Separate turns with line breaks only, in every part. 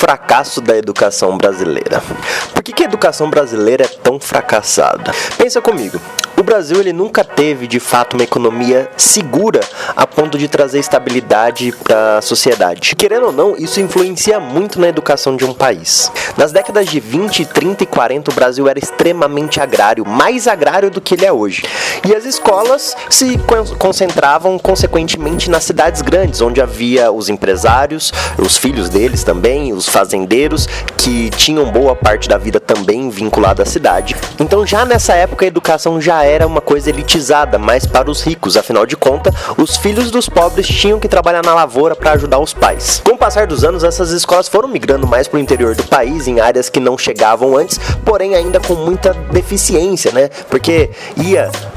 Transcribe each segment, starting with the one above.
Fracasso da educação brasileira. Por que a educação brasileira é tão fracassada? Pensa comigo. O Brasil ele nunca teve, de fato, uma economia segura a ponto de trazer estabilidade para a sociedade. Querendo ou não, isso influencia muito na educação de um país. Nas décadas de 20, 30 e 40, o Brasil era extremamente agrário, mais agrário do que ele é hoje. E as escolas se concentravam, consequentemente, nas cidades grandes, onde havia os empresários, os filhos deles também, os fazendeiros, que tinham boa parte da vida também vinculada à cidade. Então, já nessa época, a educação já era uma coisa elitizada, mais para os ricos. Afinal de contas, os filhos dos pobres tinham que trabalhar na lavoura para ajudar os pais. Com o passar dos anos, essas escolas foram migrando mais para o interior do país, em áreas que não chegavam antes, porém ainda com muita deficiência, né? Porque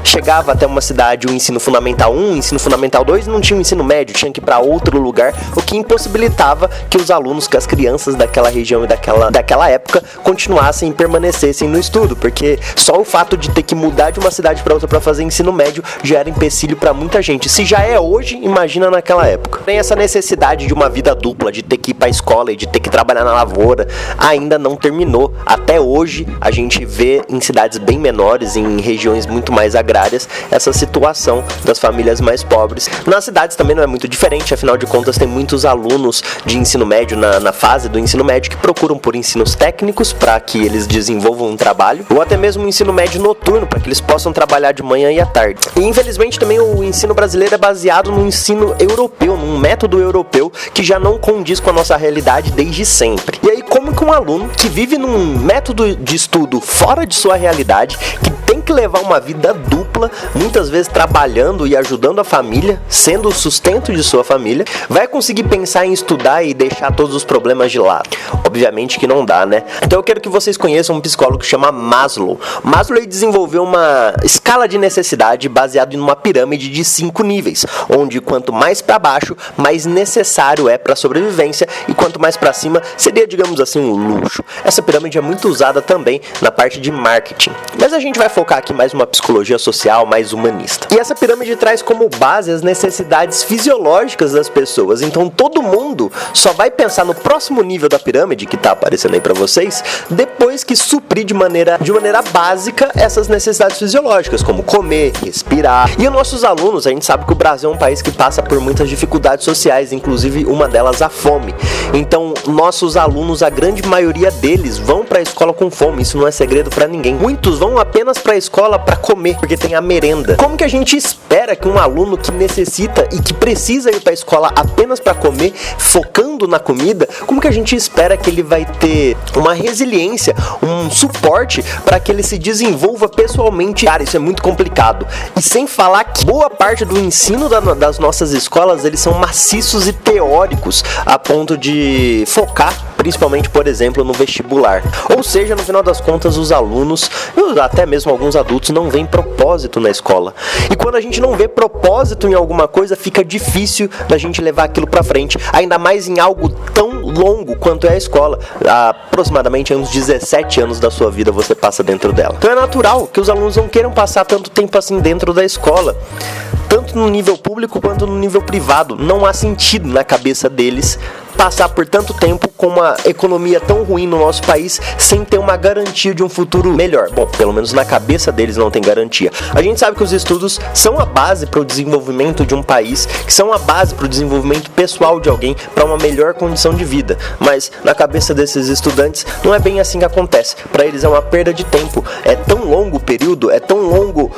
chegava até uma cidade o ensino fundamental 1, ensino fundamental 2, não tinha o ensino médio, tinha que ir para outro lugar, o que impossibilitava que os alunos, que as crianças daquela região e daquela época continuassem e permanecessem no estudo, porque só o fato de ter que mudar de uma cidade para outra para fazer ensino médio já era empecilho para muita gente. Se já é hoje, imagina naquela época. Tem essa necessidade de uma vida dupla, de ter que ir para a escola e de ter que trabalhar na lavoura, ainda não terminou. Até hoje a gente vê em cidades bem menores, em regiões muito mais agrárias, essa situação das famílias mais pobres. Nas cidades também não é muito diferente, afinal de contas tem muitos alunos de ensino médio na fase do ensino médio que procuram por ensinos técnicos para que eles desenvolvam um trabalho, ou até mesmo um ensino médio noturno para que eles possam trabalhar de manhã e à tarde. E infelizmente também o ensino brasileiro é baseado no ensino europeu, num método europeu que já não condiz com a nossa realidade desde sempre. E aí como que um aluno que vive num método de estudo fora de sua realidade, que tem que levar uma vida dupla, muitas vezes trabalhando e ajudando a família, sendo o sustento de sua família, vai conseguir pensar em estudar e deixar todos os problemas de lado? Obviamente que não dá, né? Então eu quero que vocês conheçam um psicólogo que chama Maslow. Maslow desenvolveu uma escala de necessidade baseada em uma pirâmide de 5 níveis, onde quanto mais para baixo, mais necessário é para a sobrevivência, e quanto mais para cima seria, digamos assim, um luxo. Essa pirâmide é muito usada também na parte de marketing, mas a gente vai focar aqui mais uma psicologia social, mais humanista. E essa pirâmide traz como base as necessidades fisiológicas das pessoas. Então todo mundo só vai pensar no próximo nível da pirâmide, que está aparecendo aí para vocês, depois que suprir de maneira básica essas necessidades fisiológicas, como comer, respirar. E os nossos alunos, a gente sabe que o Brasil é um país que passa por muitas dificuldades sociais, inclusive uma delas a fome. Então nossos alunos, a grande maioria deles, vão para a escola com fome. Isso não é segredo para ninguém. Muitos vão apenas para a escola para comer, porque tem a merenda. Como que a gente espera que um aluno que necessita e que precisa ir para a escola apenas para comer, focando na comida, como que a gente espera que ele vai ter uma resiliência, um suporte para que ele se desenvolva pessoalmente? Cara, isso é muito complicado. E sem falar que boa parte do ensino das nossas escolas, eles são maciços e teóricos, a ponto de focar principalmente, por exemplo, no vestibular. Ou seja, no final das contas, os alunos, até mesmo alguns adultos, não veem propósito na escola. E quando a gente não vê propósito em alguma coisa, fica difícil da gente levar aquilo pra frente, ainda mais em algo tão longo quanto é a escola. Aproximadamente uns 17 anos da sua vida você passa dentro dela. Então é natural que os alunos não queiram passar tanto tempo assim dentro da escola, tanto no nível público quanto no nível privado. Não há sentido na cabeça deles passar por tanto tempo com uma economia tão ruim no nosso país sem ter uma garantia de um futuro melhor. Bom, pelo menos na cabeça deles não tem garantia. A gente sabe que os estudos são a base para o desenvolvimento de um país, que são a base para o desenvolvimento pessoal de alguém, para uma melhor condição de vida. Mas na cabeça desses estudantes não é bem assim que acontece. Para eles é uma perda de tempo. É tão longo o período, é tão longo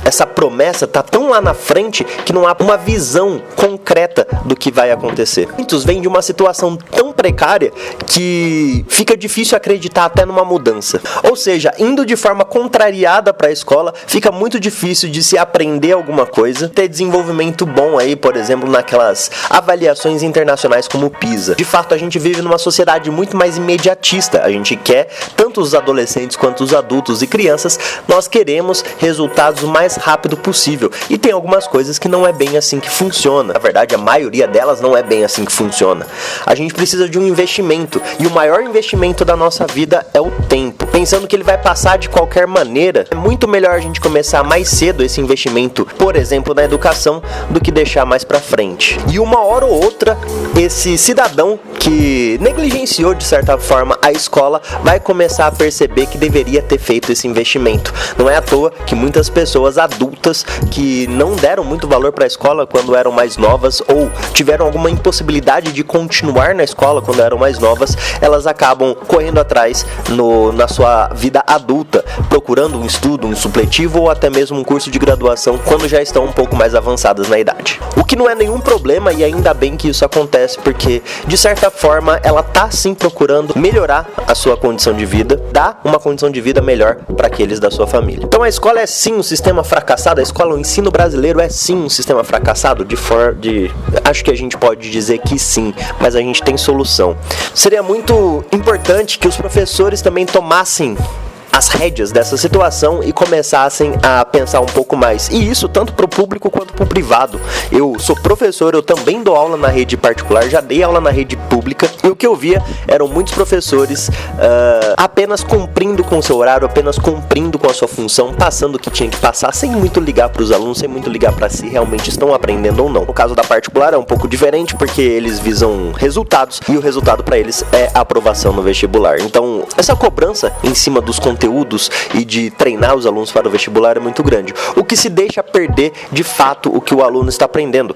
essa promessa, tá tão lá na frente que não há uma visão concreta do que vai acontecer. Muitos vêm de uma situação tão precária que fica difícil acreditar até numa mudança. Ou seja, indo de forma contrariada para a escola, fica muito difícil de se aprender alguma coisa, ter desenvolvimento bom aí, por exemplo, naquelas avaliações internacionais como o PISA. De fato, a gente vive numa sociedade muito mais imediatista. A gente quer, tanto os adolescentes quanto os adultos e crianças, nós queremos resultados o mais mais rápido possível. E tem algumas coisas que não é bem assim que funciona. Na verdade, a maioria delas não é bem assim que funciona. A gente precisa de um investimento, e o maior investimento da nossa vida é o tempo. Pensando que ele vai passar de qualquer maneira, é muito melhor a gente começar mais cedo esse investimento, por exemplo, na educação, do que deixar mais pra frente. E uma hora ou outra, esse cidadão que negligenciou de certa forma a escola vai começar a perceber que deveria ter feito esse investimento. Não é à toa que muitas pessoas adultas que não deram muito valor para a escola quando eram mais novas, ou tiveram alguma impossibilidade de continuar na escola quando eram mais novas, elas acabam correndo atrás na sua vida adulta, procurando um estudo, um supletivo ou até mesmo um curso de graduação quando já estão um pouco mais avançadas na idade. O que não é nenhum problema, e ainda bem que isso acontece, porque de certa forma ela tá sim procurando melhorar a sua condição de vida, dar uma condição de vida melhor para aqueles da sua família. Então a escola é sim um sistema fracassado, a escola, o ensino brasileiro é sim um sistema fracassado, acho que a gente pode dizer que sim, mas a gente tem solução. Seria muito importante que os professores também tomassem as rédeas dessa situação e começassem a pensar um pouco mais. E isso tanto para o público quanto para o privado. Eu sou professor, eu também dou aula na rede particular, já dei aula na rede pública, e o que eu via eram muitos professores apenas cumprindo com o seu horário, apenas cumprindo com a sua função, passando o que tinha que passar, sem muito ligar para os alunos, sem muito ligar para si realmente estão aprendendo ou não. No caso da particular é um pouco diferente, porque eles visam resultados, e o resultado para eles é a aprovação no vestibular. Então, essa cobrança em cima dos conteúdos e de treinar os alunos para o vestibular é muito grande, o que se deixa perder de fato o que o aluno está aprendendo.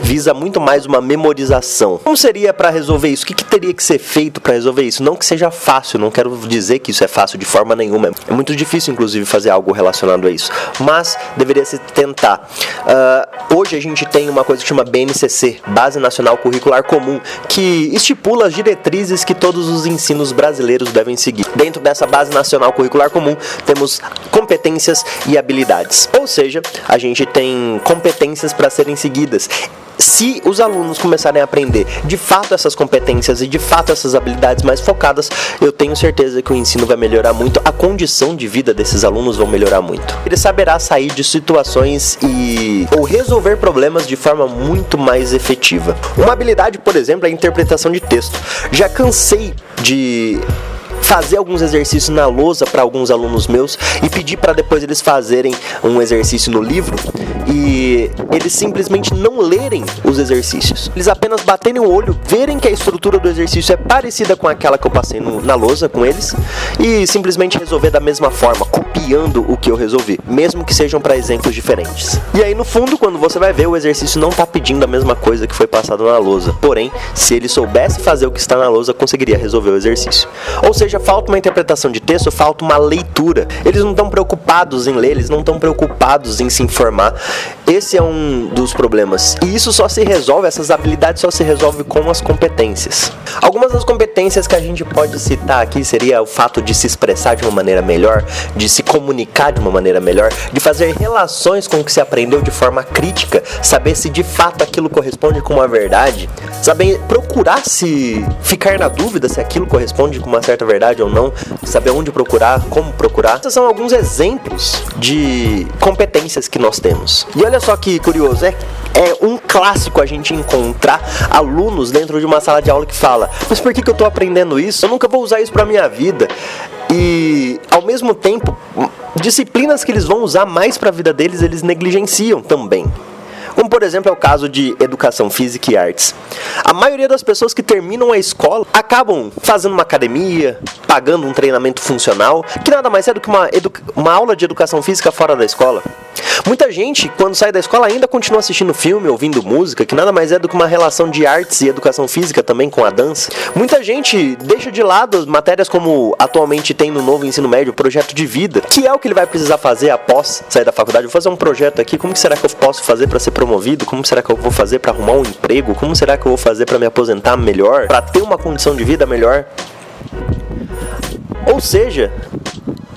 Visa muito mais uma memorização. Como seria para resolver isso? O que teria que ser feito para resolver isso? Não que seja fácil, não quero dizer que isso é fácil de forma nenhuma, é muito difícil inclusive fazer algo relacionado a isso, mas deveria se tentar. Hoje a gente tem uma coisa que chama BNCC, Base Nacional Curricular Comum, que estipula as diretrizes que todos os ensinos brasileiros devem seguir. Dentro dessa Base Nacional Curricular Comum temos competências e habilidades, ou seja, a gente tem competências para serem seguidas. Se os alunos começarem a aprender de fato essas competências e de fato essas habilidades mais focadas, eu tenho certeza que o ensino vai melhorar muito, a condição de vida desses alunos vai melhorar muito. Ele saberá sair de situações ou resolver problemas de forma muito mais efetiva. Uma habilidade, por exemplo, é a interpretação de texto. Já cansei de fazer alguns exercícios na lousa para alguns alunos meus e pedir para depois eles fazerem um exercício no livro e eles simplesmente não lerem os exercícios. Eles apenas baterem o olho, verem que a estrutura do exercício é parecida com aquela que eu passei na lousa com eles e simplesmente resolver da mesma forma, copiando o que eu resolvi, mesmo que sejam para exemplos diferentes. E aí no fundo, quando você vai ver, o exercício não está pedindo a mesma coisa que foi passado na lousa. Porém, se ele soubesse fazer o que está na lousa, conseguiria resolver o exercício. Ou seja, falta uma interpretação de texto, falta uma leitura. Eles não estão preocupados em ler, eles não estão preocupados em se informar. Esse é um dos problemas. E isso só se resolve, essas habilidades só se resolvem com as competências. Algumas das competências que a gente pode citar aqui seria o fato de se expressar de uma maneira melhor, de se comunicar de uma maneira melhor, de fazer relações com o que se aprendeu de forma crítica, saber se de fato aquilo corresponde com uma verdade, saber procurar se ficar na dúvida se aquilo corresponde com uma certa verdade ou não, saber onde procurar, como procurar. Esses são alguns exemplos de competências que nós temos. E olha só que curioso, é um clássico a gente encontrar alunos dentro de uma sala de aula que fala: mas por que eu tô aprendendo isso? Eu nunca vou usar isso pra minha vida. E ao mesmo tempo, disciplinas que eles vão usar mais pra vida deles, eles negligenciam também. Como, por exemplo, é o caso de educação física e artes. A maioria das pessoas que terminam a escola acabam fazendo uma academia, pagando um treinamento funcional, que nada mais é do que uma aula de educação física fora da escola. Muita gente, quando sai da escola, ainda continua assistindo filme, ouvindo música, que nada mais é do que uma relação de artes e educação física também com a dança. Muita gente deixa de lado as matérias como atualmente tem no novo ensino médio, o projeto de vida, que é o que ele vai precisar fazer após sair da faculdade. Vou fazer um projeto aqui, como que será que eu posso fazer para ser promovido? Como será que eu vou fazer para arrumar um emprego? Como será que eu vou fazer para me aposentar melhor? Para ter uma condição de vida melhor? Ou seja,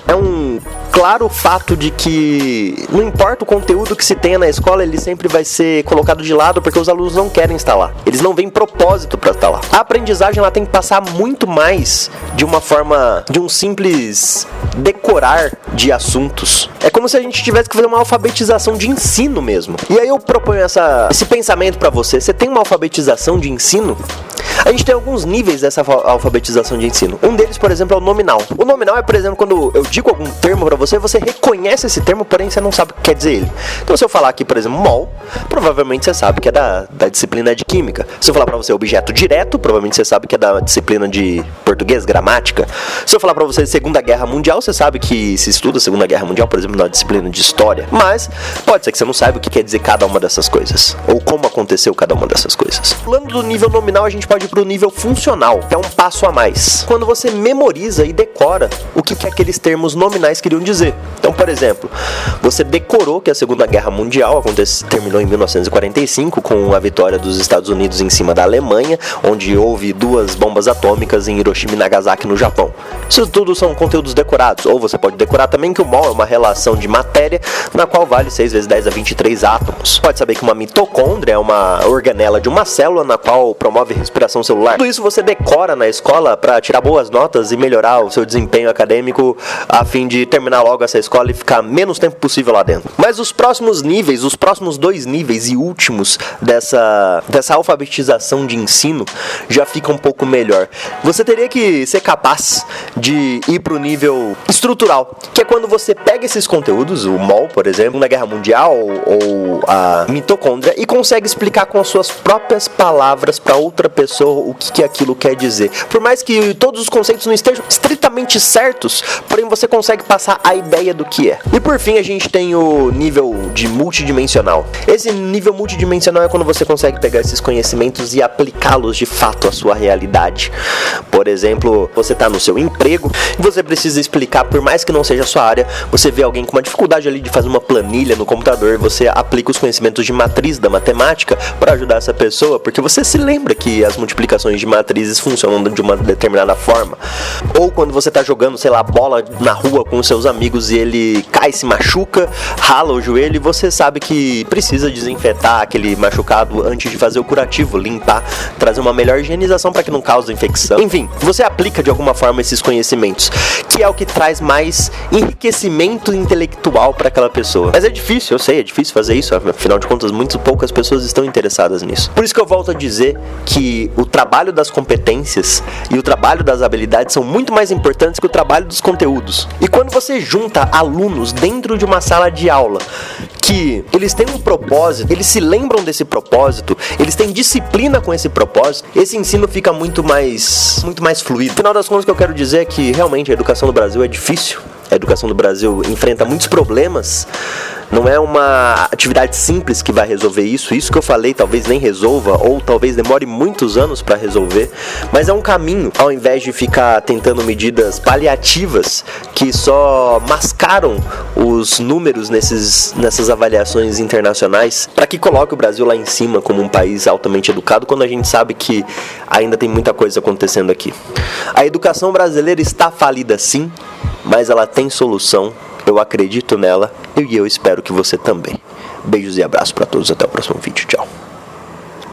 é um claro fato de que não importa o conteúdo que se tenha na escola, ele sempre vai ser colocado de lado porque os alunos não querem estar lá. Eles não veem propósito para estar lá. A aprendizagem ela tem que passar muito mais de uma forma, de um simples decorar de assuntos. É como se a gente tivesse que fazer uma alfabetização de ensino mesmo. E aí eu proponho esse pensamento pra você. Você tem uma alfabetização de ensino? A gente tem alguns níveis dessa alfabetização de ensino. Um deles, por exemplo, é o nominal. O nominal é, por exemplo, quando eu digo algum termo pra você, você reconhece esse termo, porém você não sabe o que quer dizer ele. Então, se eu falar aqui, por exemplo, mol, provavelmente você sabe que é da disciplina de química. Se eu falar pra você objeto direto, provavelmente você sabe que é da disciplina de português, gramática. Se eu falar pra você Segunda Guerra Mundial, você sabe que se estuda a Segunda Guerra Mundial, por exemplo, na disciplina de história. Mas pode ser que você não saiba o que quer dizer cada uma dessas coisas, ou como aconteceu cada uma dessas coisas. Pulando do nível nominal, a gente pode ir pro nível funcional, que é um passo a mais. Quando você memoriza e decora o que aqueles termos nominais queriam dizer. Então, por exemplo, você decorou que a Segunda Guerra Mundial terminou em 1945 com a vitória dos Estados Unidos em cima da Alemanha, onde houve 2 bombas atômicas em Hiroshima e Nagasaki no Japão. Isso tudo são conteúdos decorados. Ou você pode decorar também que o mol é uma relação de matéria na qual vale 6 vezes 10 a 23 átomos. Pode saber que uma mitocôndria é uma organela de uma célula na qual promove respiração celular. Tudo isso você decora na escola para tirar boas notas e melhorar o seu desempenho acadêmico a fim de terminar logo essa escola e ficar menos tempo possível lá dentro. Mas os próximos níveis, os próximos 2 níveis e últimos dessa alfabetização de ensino já fica um pouco melhor. Você teria que ser capaz de ir para o nível estrutural, que é quando você pega esses conteúdos, o mol, por exemplo, na Guerra Mundial ou a mitocôndria, e consegue explicar com as suas próprias palavras para outra pessoa o que aquilo quer dizer. Por mais que todos os conceitos não estejam estritamente certos, porém você consegue passar a ideia do que é. E por fim a gente tem o nível de multidimensional. Esse nível multidimensional é quando você consegue pegar esses conhecimentos e aplicá-los de fato à sua realidade. Por exemplo, você está no seu emprego e você precisa explicar, por mais que não seja a sua área, você vê alguém com uma dificuldade ali de fazer uma planilha no computador, você aplica os conhecimentos de matriz da matemática para ajudar essa pessoa, porque você se lembra que as multiplicações de matrizes funcionam de uma determinada forma. Ou quando você está jogando, sei lá, bola na rua com os seus amigos e ele cai, se machuca, rala o joelho e você sabe que precisa desinfetar aquele machucado antes de fazer o curativo, limpar, trazer uma melhor higienização para que não cause infecção. Enfim, você aplica de alguma forma esses conhecimentos, que é o que traz mais enriquecimento intelectual para aquela pessoa. Mas é difícil, eu sei, é difícil fazer isso, afinal de contas, muito poucas pessoas estão interessadas nisso. Por isso que eu volto a dizer que o trabalho das competências e o trabalho das habilidades são muito mais importantes que o trabalho dos conteúdos. E quando você junta alunos dentro de uma sala de aula que eles têm um propósito, eles se lembram desse propósito, eles têm disciplina com esse propósito, esse ensino fica muito mais fluido. No final das contas, o que eu quero dizer é que realmente a educação do Brasil é difícil. A educação do Brasil enfrenta muitos problemas. Não é uma atividade simples que vai resolver isso. Isso que eu falei talvez nem resolva, ou talvez demore muitos anos para resolver. Mas é um caminho, ao invés de ficar tentando medidas paliativas que só mascaram os números nessas avaliações internacionais, para que coloque o Brasil lá em cima como um país altamente educado, quando a gente sabe que ainda tem muita coisa acontecendo aqui. A educação brasileira está falida sim, mas ela tem solução. Eu acredito nela e eu espero que você também. Beijos e abraços para todos, até o próximo vídeo, tchau.